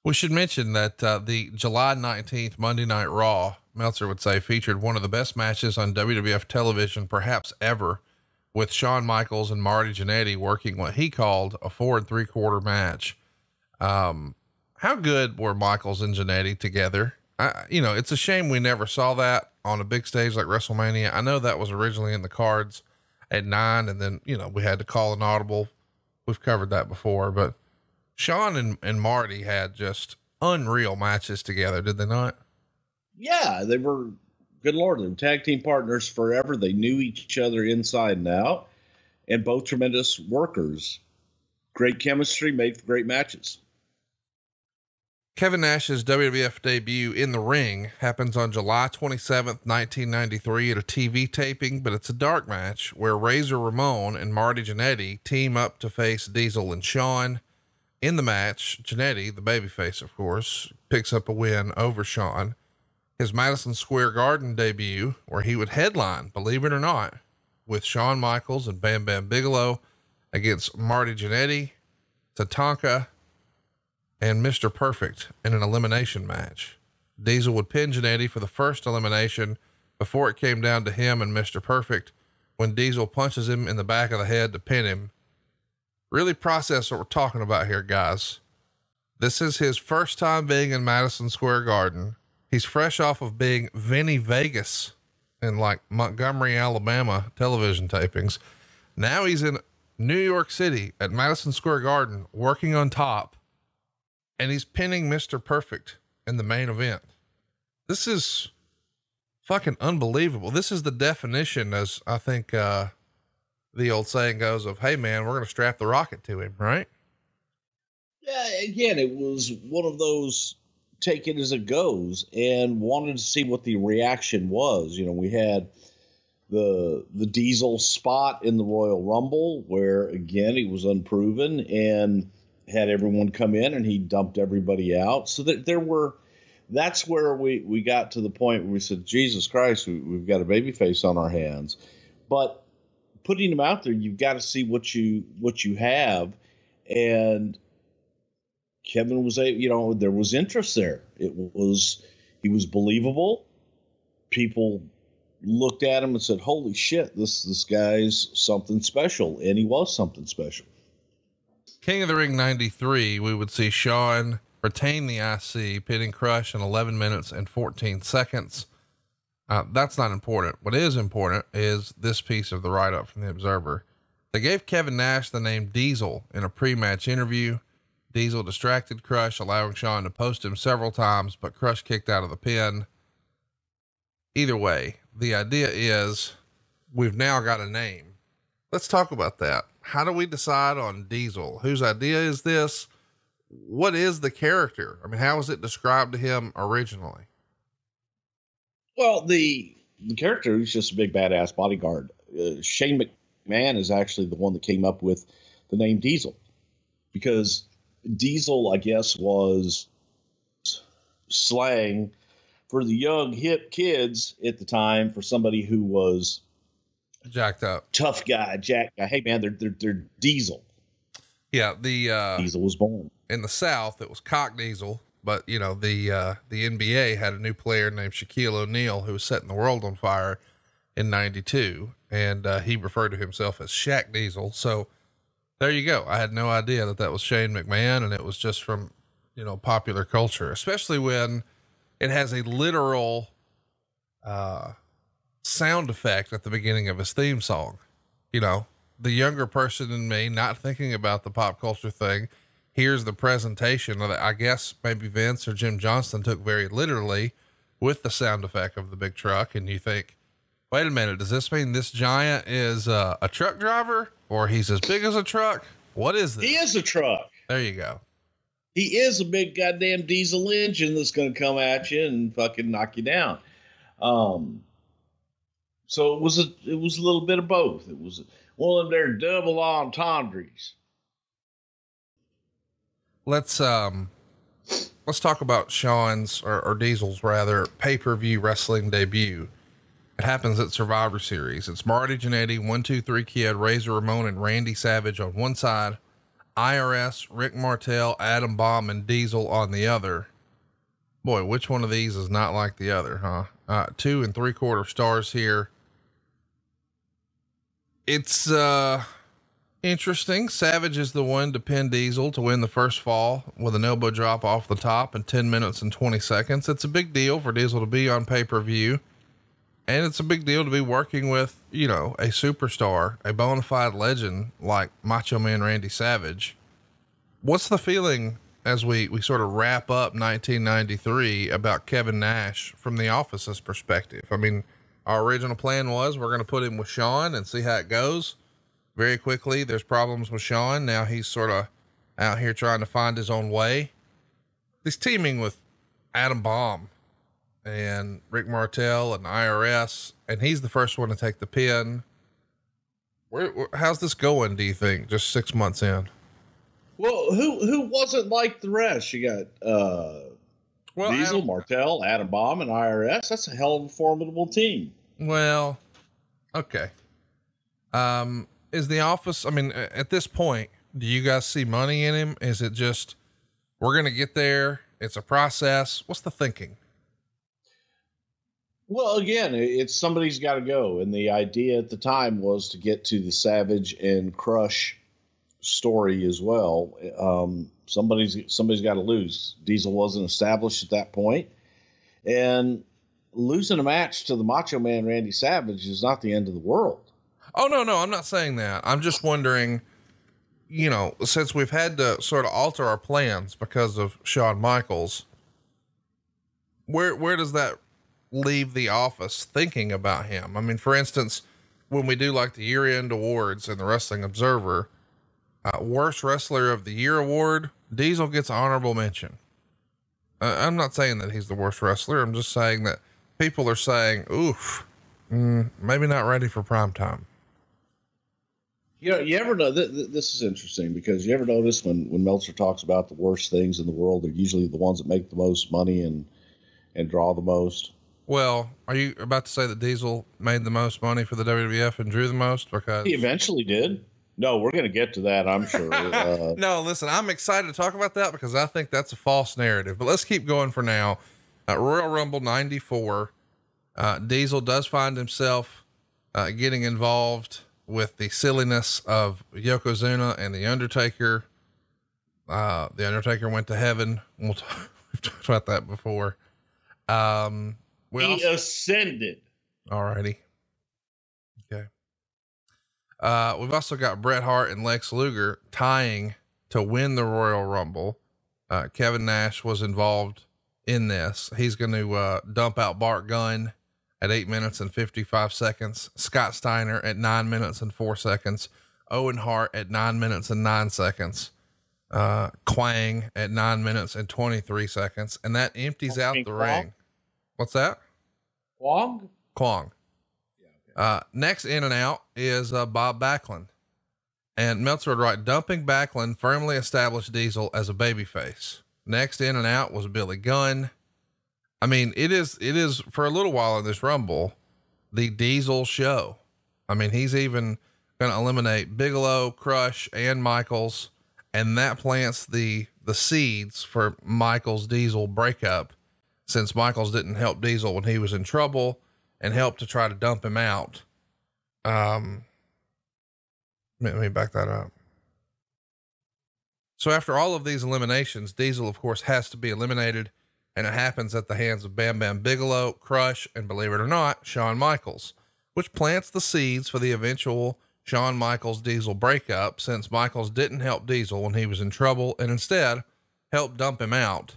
We should mention that the July 19th Monday Night Raw, Meltzer would say, featured one of the best matches on WWF television, perhaps ever, with Shawn Michaels and Marty Jannetty working what he called a 4 3/4 match. How good were Michaels and Jannetty together? It's a shame we never saw that on a big stage like WrestleMania. I know that was originally in the cards at 9, and then, we had to call an audible. We've covered that before, but Shawn and Marty had just unreal matches together, did they not? Yeah, they were, good Lord, they were tag team partners forever. They knew each other inside and out, and both tremendous workers. Great chemistry, made for great matches. Kevin Nash's WWF debut in the ring happens on July 27th, 1993 at a TV taping, but it's a dark match where Razor Ramon and Marty Jannetty team up to face Diesel and Shawn. In the match, Jannetty, the babyface, of course, picks up a win over Shawn. His Madison Square Garden debut, where he would headline, believe it or not, with Shawn Michaels and Bam Bam Bigelow against Marty Jannetty, Tatanka, and Mr. Perfect in an elimination match. Diesel would pin Jannetty for the first elimination before it came down to him and Mr. Perfect when Diesel punches him in the back of the head to pin him. Really process what we're talking about here, guys. This is his first time being in Madison Square Garden. He's fresh off of being Vinny Vegas in like Montgomery, Alabama television tapings. Now he's in New York City at Madison Square Garden working on top, and he's pinning Mr. Perfect in the main event. This is fucking unbelievable. This is the definition, as I think, the old saying goes, of, hey man, we're going to strap the rocket to him, right? Yeah. Again, it was one of those take it as it goes, and wanted to see what the reaction was. We had the Diesel spot in the Royal Rumble where, again, he was unproven and had everyone come in and he dumped everybody out. So that that's where we got to the point where we said, Jesus Christ, we've got a babyface on our hands. But putting him out there, you've got to see what you have. And Kevin was there was interest there. He was believable. People looked at him and said, holy shit, this guy's something special. And he was something special. King of the Ring 93, we would see Shawn retain the IC, pinning Crush in 11 minutes and 14 seconds. That's not important. What is important is this piece of the write-up from the Observer. They gave Kevin Nash the name Diesel in a pre-match interview. Diesel distracted Crush, allowing Shawn to post him several times, but Crush kicked out of the pin. Either way, the idea is we've now got a name. Let's talk about that. How do we decide on Diesel? Whose idea is this? What is the character? I mean, how was it described to him originally? Well, the character is just a big badass bodyguard. Shane McMahon is actually the one that came up with the name Diesel, because Diesel, I guess, was slang for the young hip kids at the time, for somebody who was jacked up, tough guy, jacked guy. Hey man, they're Diesel. Yeah. The Diesel was born in the South. It was Cock Diesel, but the NBA had a new player named Shaquille O'Neal who was setting the world on fire in 92. And, he referred to himself as Shaq Diesel. So there you go. I had no idea that was Shane McMahon, and it was just from, popular culture, especially when it has a literal, sound effect at the beginning of his theme song. The younger person in me, not thinking about the pop culture thing, here's the presentation that I guess maybe Vince or Jim Johnston took very literally with the sound effect of the big truck. And you think, wait a minute, does this mean this giant is a truck driver, or he's as big as a truck? What is this? He is a truck. There you go. He is a big goddamn diesel engine that's going to come at you and fucking knock you down. So it was a little bit of both. It was one of their double entendres. Let's talk about Shawn's or Diesel's rather pay-per-view wrestling debut. It happens at Survivor Series. It's Marty Jannetty, 1, 2, 3 Kid, Razor Ramon, and Randy Savage on one side IRS, Rick Martel, Adam Bomb, and Diesel on the other. Boy, which one of these is not like the other, huh? 2 3/4 stars here. It's, interesting. Savage is the one to pin Diesel to win the first fall with an elbow drop off the top in 10 minutes and 20 seconds. It's a big deal for Diesel to be on pay-per-view. And it's a big deal to be working with, you know, a superstar, a bona fide legend like Macho Man Randy Savage. What's the feeling as we sort of wrap up 1993 about Kevin Nash from the Office's perspective? I mean, our original plan was we're going to put him with Shawn and see how it goes. Very quickly, there's problems with Shawn. Now he's sort of out here trying to find his own way. He's teaming with Adam Bomb and Rick Martel and IRS, and he's the first one to take the pin. How's this going, do you think, just 6 months in? Well, who wasn't like the rest? You got Diesel, Martel, Adam Bomb, and IRS. That's a hell of a formidable team. Well, okay. Is the Office, I mean, at this point, do you guys see money in him? Is it just, we're going to get there, it's a process? What's the thinking? Well, again, it's somebody's got to go. And the idea at the time was to get to the Savage and Crush story as well. Somebody's got to lose. Diesel wasn't established at that point, and losing a match to the Macho Man Randy Savage is not the end of the world. Oh, no, I'm not saying that. I'm just wondering, you know, since we've had to sort of alter our plans because of Shawn Michaels, where does that leave the Office thinking about him? I mean, for instance, when we do like the year-end awards in the Wrestling Observer, worst wrestler of the year award, Diesel gets honorable mention. I'm not saying that he's the worst wrestler. I'm just saying that people are saying, oof, maybe not ready for prime time. You know, you ever know this is interesting because you ever notice when Meltzer talks about the worst things in the world, they're usually the ones that make the most money and draw the most. Well, are you about to say that Diesel made the most money for the WWF and drew the most? Because he eventually did. No, we're going to get to that, I'm sure. No, listen, I'm excited to talk about that because I think that's a false narrative, but let's keep going for now. Royal Rumble 94, Diesel does find himself, getting involved with the silliness of Yokozuna and the Undertaker. The Undertaker went to heaven. We've talked about that before. He ascended. Alrighty. Okay. We've also got Bret Hart and Lex Luger tying to win the Royal Rumble. Kevin Nash was involved in this. He's going to dump out Bart Gunn at 8 minutes and 55 seconds, Scott Steiner at 9 minutes and 4 seconds, Owen Hart at 9 minutes and 9 seconds, Quang at 9 minutes and 23 seconds. And that empties out the ring. What's that? Quang? Yeah, okay. Next in and out is Bob Backlund, and Meltzer would write, dumping Backlund firmly established Diesel as a babyface. Next in and out was Billy Gunn. I mean, it is for a little while in this Rumble, the Diesel show. I mean, he's even going to eliminate Bigelow, Crush, and Michaels. And that plants the seeds for Michaels Diesel breakup, since Michaels didn't help Diesel when he was in trouble and helped to try to dump him out. Let me back that up. So after all of these eliminations, Diesel of course has to be eliminated, and it happens at the hands of Bam Bam Bigelow, Crush, and believe it or not, Shawn Michaels, which plants the seeds for the eventual Shawn Michaels Diesel breakup, since Michaels didn't help Diesel when he was in trouble and instead helped dump him out.